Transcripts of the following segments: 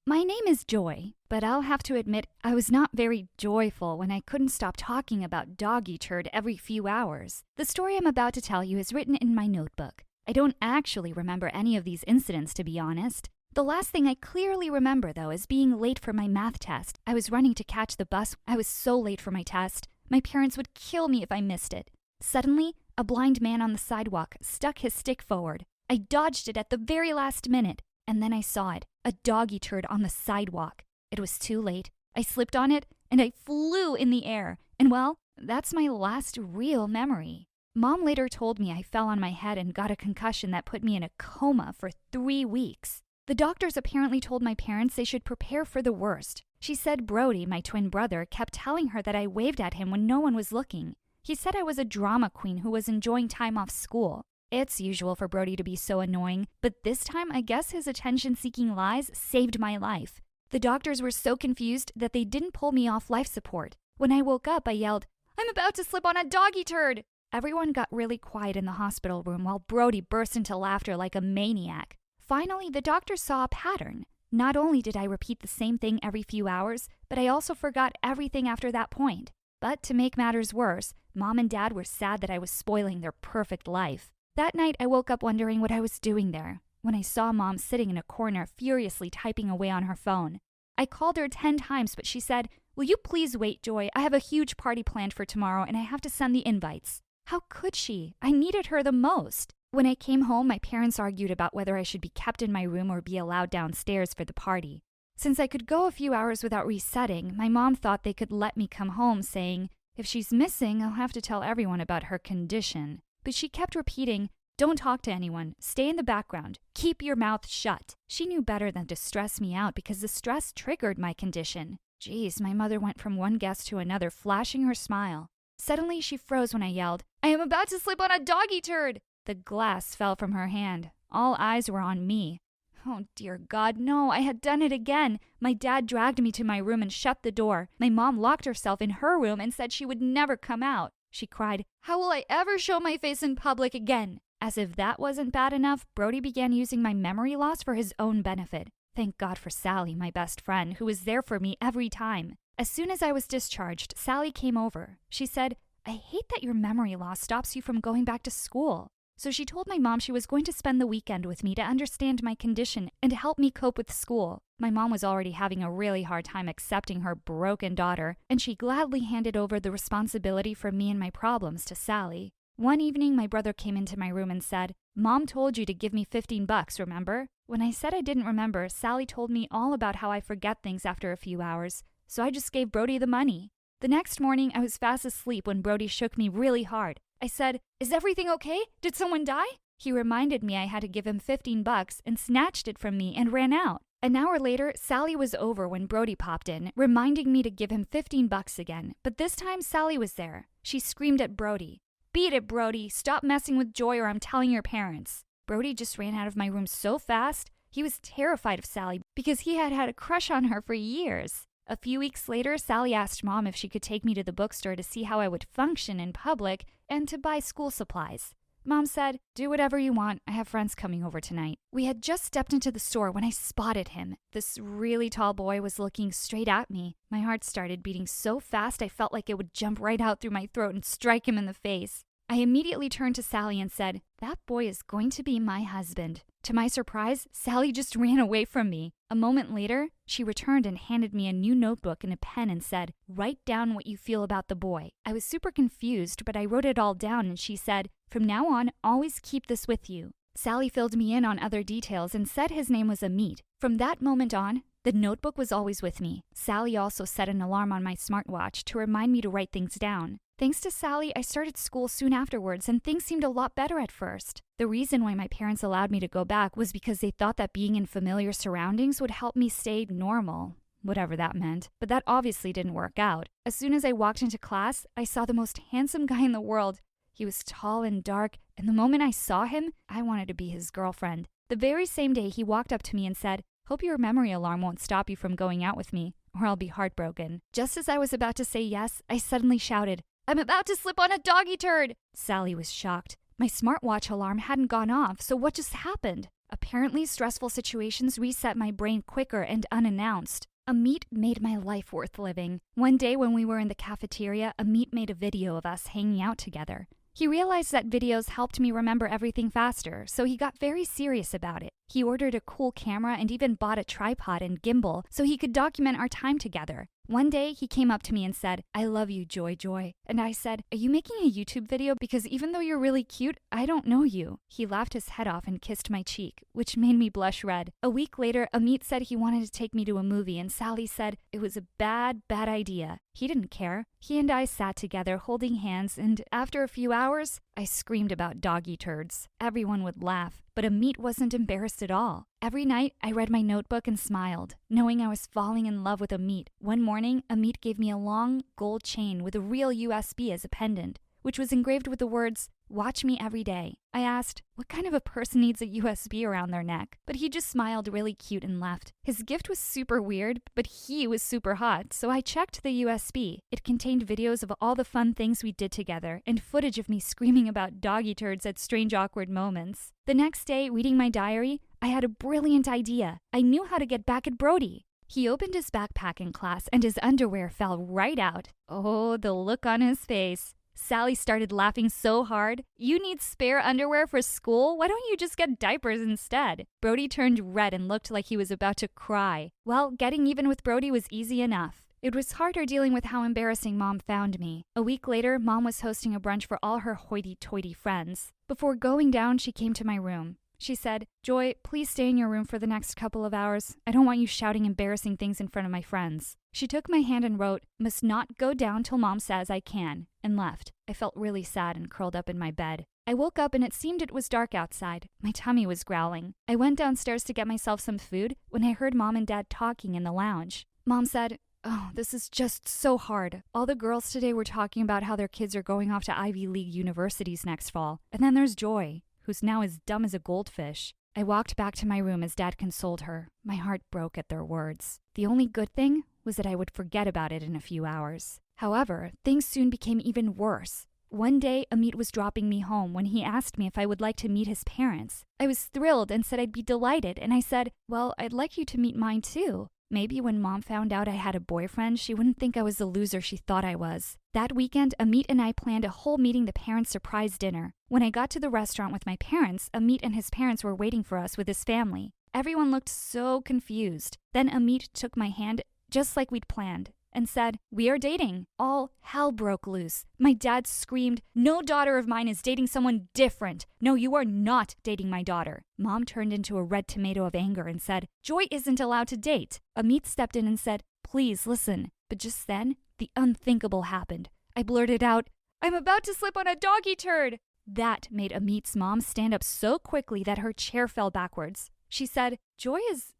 My name is Joy, but I'll have to admit I was not very joyful when I couldn't stop talking about doggy turd every few hours. The story I'm about to tell you is written in my notebook. I don't actually remember any of these incidents, to be honest. The last thing I clearly remember, though, is being late for my math test. I was running to catch the bus. I was so late for my test. My parents would kill me if I missed it. Suddenly, a blind man on the sidewalk stuck his stick forward. I dodged it at the very last minute, and then I saw it, a doggy turd on the sidewalk. It was too late. I slipped on it, and I flew in the air. And well, that's my last real memory. Mom later told me I fell on my head and got a concussion that put me in a coma for 3 weeks. The doctors apparently told my parents they should prepare for the worst. She said Brody, my twin brother, kept telling her that I waved at him when no one was looking. He said I was a drama queen who was enjoying time off school. It's usual for Brody to be so annoying, but this time I guess his attention-seeking lies saved my life. The doctors were so confused that they didn't pull me off life support. When I woke up, I yelled, "I'm about to slip on a doggy turd!" Everyone got really quiet in the hospital room while Brody burst into laughter like a maniac. Finally, the doctors saw a pattern. Not only did I repeat the same thing every few hours, but I also forgot everything after that point. But to make matters worse, Mom and Dad were sad that I was spoiling their perfect life. That night, I woke up wondering what I was doing there, when I saw Mom sitting in a corner furiously typing away on her phone. I called her 10 times, but she said, "Will you please wait, Joy? I have a huge party planned for tomorrow and I have to send the invites." How could she? I needed her the most. When I came home, my parents argued about whether I should be kept in my room or be allowed downstairs for the party. Since I could go a few hours without resetting, my mom thought they could let me come home, saying, "If she's missing, I'll have to tell everyone about her condition." But she kept repeating, "Don't talk to anyone. Stay in the background. Keep your mouth shut." She knew better than to stress me out because the stress triggered my condition. Geez, my mother went from one guest to another, flashing her smile. Suddenly, she froze when I yelled, "I am about to slip on a doggy turd!" The glass fell from her hand. All eyes were on me. Oh, dear God, no, I had done it again. My dad dragged me to my room and shut the door. My mom locked herself in her room and said she would never come out. She cried, "How will I ever show my face in public again?" As if that wasn't bad enough, Brody began using my memory loss for his own benefit. Thank God for Sally, my best friend, who was there for me every time. As soon as I was discharged, Sally came over. She said, "I hate that your memory loss stops you from going back to school." So she told my mom she was going to spend the weekend with me to understand my condition and help me cope with school. My mom was already having a really hard time accepting her broken daughter, and she gladly handed over the responsibility for me and my problems to Sally. One evening, my brother came into my room and said, "Mom told you to give me $15, remember?" When I said I didn't remember, Sally told me all about how I forget things after a few hours, so I just gave Brody the money. The next morning, I was fast asleep when Brody shook me really hard. I said, "Is everything okay? Did someone die?" He reminded me I had to give him $15 and snatched it from me and ran out. An hour later, Sally was over when Brody popped in, reminding me to give him $15 again. But this time, Sally was there. She screamed at Brody, "Beat it, Brody. Stop messing with Joy or I'm telling your parents." Brody just ran out of my room so fast. He was terrified of Sally because he had had a crush on her for years. A few weeks later, Sally asked Mom if she could take me to the bookstore to see how I would function in public and to buy school supplies. Mom said, "Do whatever you want. I have friends coming over tonight." We had just stepped into the store when I spotted him. This really tall boy was looking straight at me. My heart started beating so fast I felt like it would jump right out through my throat and strike him in the face. I immediately turned to Sally and said, "That boy is going to be my husband." To my surprise, Sally just ran away from me. A moment later, she returned and handed me a new notebook and a pen and said, "Write down what you feel about the boy." I was super confused, but I wrote it all down and she said, "From now on, always keep this with you." Sally filled me in on other details and said his name was Amit. From that moment on, the notebook was always with me. Sally also set an alarm on my smartwatch to remind me to write things down. Thanks to Sally, I started school soon afterwards and things seemed a lot better at first. The reason why my parents allowed me to go back was because they thought that being in familiar surroundings would help me stay normal, whatever that meant. But that obviously didn't work out. As soon as I walked into class, I saw the most handsome guy in the world. He was tall and dark, and the moment I saw him, I wanted to be his girlfriend. The very same day, he walked up to me and said, "Hope your memory alarm won't stop you from going out with me, or I'll be heartbroken." Just as I was about to say yes, I suddenly shouted, "I'm about to slip on a doggy turd!" Sally was shocked. My smartwatch alarm hadn't gone off, so what just happened? Apparently, stressful situations reset my brain quicker and unannounced. Amit made my life worth living. One day when we were in the cafeteria, Amit made a video of us hanging out together. He realized that videos helped me remember everything faster, so he got very serious about it. He ordered a cool camera and even bought a tripod and gimbal so he could document our time together. One day, he came up to me and said, "I love you, Joy Joy." And I said, "Are you making a YouTube video? Because even though you're really cute, I don't know you." He laughed his head off and kissed my cheek, which made me blush red. A week later, Amit said he wanted to take me to a movie, and Sally said it was a bad idea. He didn't care. He and I sat together holding hands, and after a few hours, I screamed about doggy turds. Everyone would laugh, but Amit wasn't embarrassed at all. Every night, I read my notebook and smiled, knowing I was falling in love with Amit. One morning, Amit gave me a long gold chain with a real USB as a pendant, which was engraved with the words, "Watch me every day." I asked, what kind of a person needs a USB around their neck? But he just smiled really cute and left. His gift was super weird, but he was super hot, so I checked the USB. It contained videos of all the fun things we did together and footage of me screaming about doggy turds at strange, awkward moments. The next day, reading my diary, I had a brilliant idea. I knew how to get back at Brody. He opened his backpack in class and his underwear fell right out. Oh, the look on his face. Sally started laughing so hard. "You need spare underwear for school? Why don't you just get diapers instead?" Brody turned red and looked like he was about to cry. Well, getting even with Brody was easy enough. It was harder dealing with how embarrassing Mom found me. A week later, Mom was hosting a brunch for all her hoity-toity friends. Before going down, she came to my room. She said, "Joy, please stay in your room for the next couple of hours. I don't want you shouting embarrassing things in front of my friends." She took my hand and wrote, "Must not go down till Mom says I can," and left. I felt really sad and curled up in my bed. I woke up and it seemed it was dark outside. My tummy was growling. I went downstairs to get myself some food when I heard Mom and Dad talking in the lounge. Mom said, "Oh, this is just so hard. All the girls today were talking about how their kids are going off to Ivy League universities next fall. And then there's Joy, who's now as dumb as a goldfish." I walked back to my room as Dad consoled her. My heart broke at their words. The only good thing was that I would forget about it in a few hours. However, things soon became even worse. One day, Amit was dropping me home when he asked me if I would like to meet his parents. I was thrilled and said I'd be delighted, and I said, "Well, I'd like you to meet mine too." Maybe when Mom found out I had a boyfriend, she wouldn't think I was the loser she thought I was. That weekend, Amit and I planned a whole meeting the parents' surprise dinner. When I got to the restaurant with my parents, Amit and his parents were waiting for us with his family. Everyone looked so confused. Then Amit took my hand, just like we'd planned, and said, "We are dating." All hell broke loose. My dad screamed, "No daughter of mine is dating someone different. No, you are not dating my daughter." Mom turned into a red tomato of anger and said, "Joy isn't allowed to date." Amit stepped in and said, "Please listen." But just then, the unthinkable happened. I blurted out, "I'm about to slip on a doggy turd." That made Amit's mom stand up so quickly that her chair fell backwards. She said, "Joy is,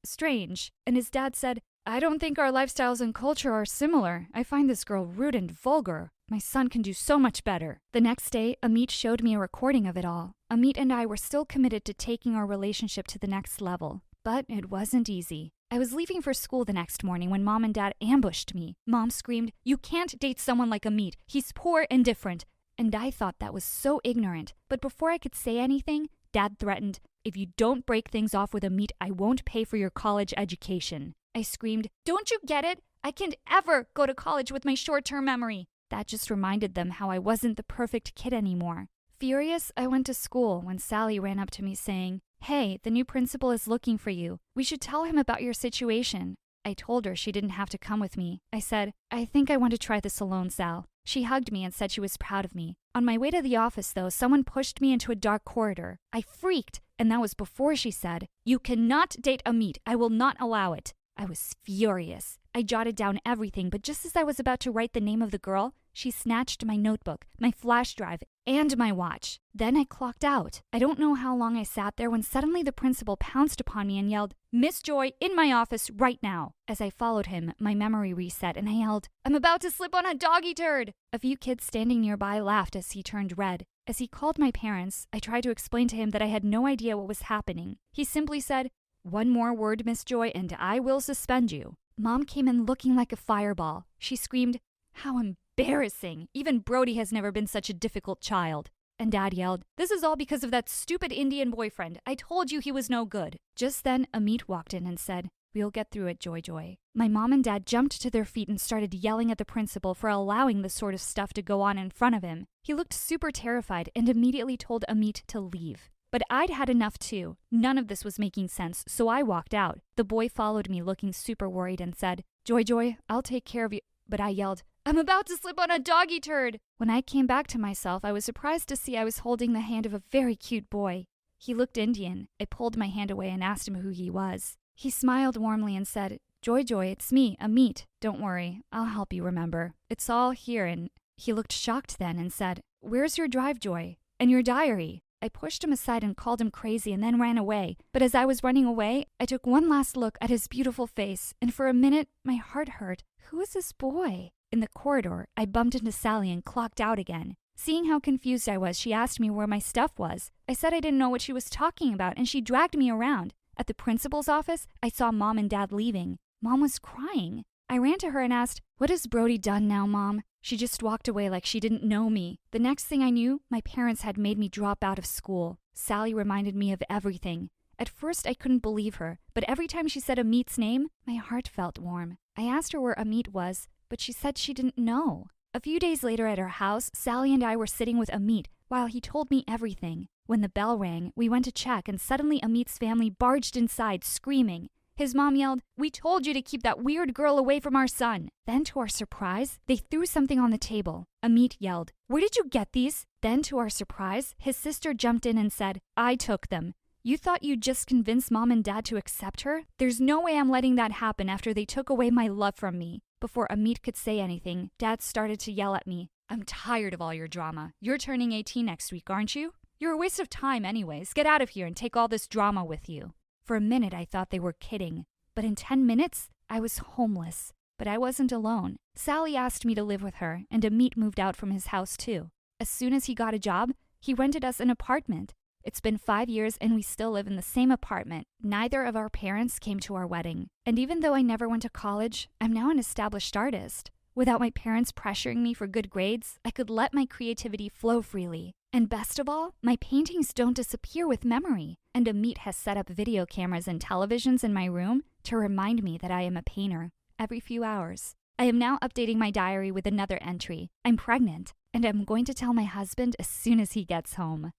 strange." And his dad said, "I don't think our lifestyles and culture are similar. I find this girl rude and vulgar. My son can do so much better." The next day, Amit showed me a recording of it all. Amit and I were still committed to taking our relationship to the next level. But it wasn't easy. I was leaving for school the next morning when Mom and Dad ambushed me. Mom screamed, "You can't date someone like Amit. He's poor and different." And I thought that was so ignorant. But before I could say anything, Dad threatened, "If you don't break things off with Amit, I won't pay for your college education." I screamed, "Don't you get it? I can't ever go to college with my short-term memory." That just reminded them how I wasn't the perfect kid anymore. Furious, I went to school when Sally ran up to me saying, "Hey, the new principal is looking for you. We should tell him about your situation." I told her she didn't have to come with me. I said, "I think I want to try this alone, Sal." She hugged me and said she was proud of me. On my way to the office, though, someone pushed me into a dark corridor. I freaked, and that was before she said, "You cannot date Amit. I will not allow it." I was furious. I jotted down everything, but just as I was about to write the name of the girl, she snatched my notebook, my flash drive, and my watch. Then I clocked out. I don't know how long I sat there when suddenly the principal pounced upon me and yelled, "Miss Joy, in my office right now." As I followed him, my memory reset and I yelled, "I'm about to slip on a doggy turd." A few kids standing nearby laughed as he turned red. As he called my parents, I tried to explain to him that I had no idea what was happening. He simply said, "One more word, Miss Joy, and I will suspend you." Mom came in looking like a fireball. She screamed, "How embarrassing! Even Brody has never been such a difficult child." And Dad yelled, "This is all because of that stupid Indian boyfriend. I told you he was no good." Just then, Amit walked in and said, "We'll get through it, Joy Joy." My mom and Dad jumped to their feet and started yelling at the principal for allowing this sort of stuff to go on in front of him. He looked super terrified and immediately told Amit to leave. But I'd had enough too. None of this was making sense, so I walked out. The boy followed me looking super worried and said, "Joy Joy, I'll take care of you." But I yelled, "I'm about to slip on a doggy turd." When I came back to myself, I was surprised to see I was holding the hand of a very cute boy. He looked Indian. I pulled my hand away and asked him who he was. He smiled warmly and said, "Joy Joy, it's me, Amit. Don't worry, I'll help you remember. It's all here." And he looked shocked then and said, "Where's your drive, Joy? And your diary?" I pushed him aside and called him crazy and then ran away. But as I was running away, I took one last look at his beautiful face, and for a minute, my heart hurt. Who is this boy? In the corridor, I bumped into Sally and clocked out again. Seeing how confused I was, she asked me where my stuff was. I said I didn't know what she was talking about, and she dragged me around. At the principal's office, I saw Mom and Dad leaving. Mom was crying. I ran to her and asked, "What has Brody done now, Mom?" She just walked away like she didn't know me. The next thing I knew, my parents had made me drop out of school. Sally reminded me of everything. At first, I couldn't believe her, but every time she said Amit's name, my heart felt warm. I asked her where Amit was, but she said she didn't know. A few days later at our house, Sally and I were sitting with Amit while he told me everything. When the bell rang, we went to check, and suddenly Amit's family barged inside, screaming. His mom yelled, "We told you to keep that weird girl away from our son." Then, to our surprise, they threw something on the table. Amit yelled, "Where did you get these?" Then, to our surprise, his sister jumped in and said, "I took them." "You thought you'd just convince Mom and Dad to accept her? There's no way I'm letting that happen after they took away my love from me." Before Amit could say anything, Dad started to yell at me. "I'm tired of all your drama. You're turning 18 next week, aren't you? You're a waste of time anyways. Get out of here and take all this drama with you." For a minute, I thought they were kidding. But in 10 minutes, I was homeless. But I wasn't alone. Sally asked me to live with her, and Amit moved out from his house too. As soon as he got a job, he rented us an apartment. It's been 5 years and we still live in the same apartment. Neither of our parents came to our wedding. And even though I never went to college, I'm now an established artist. Without my parents pressuring me for good grades, I could let my creativity flow freely. And best of all, my paintings don't disappear with memory. And Amit has set up video cameras and televisions in my room to remind me that I am a painter every few hours. I am now updating my diary with another entry. I'm pregnant, and I'm going to tell my husband as soon as he gets home.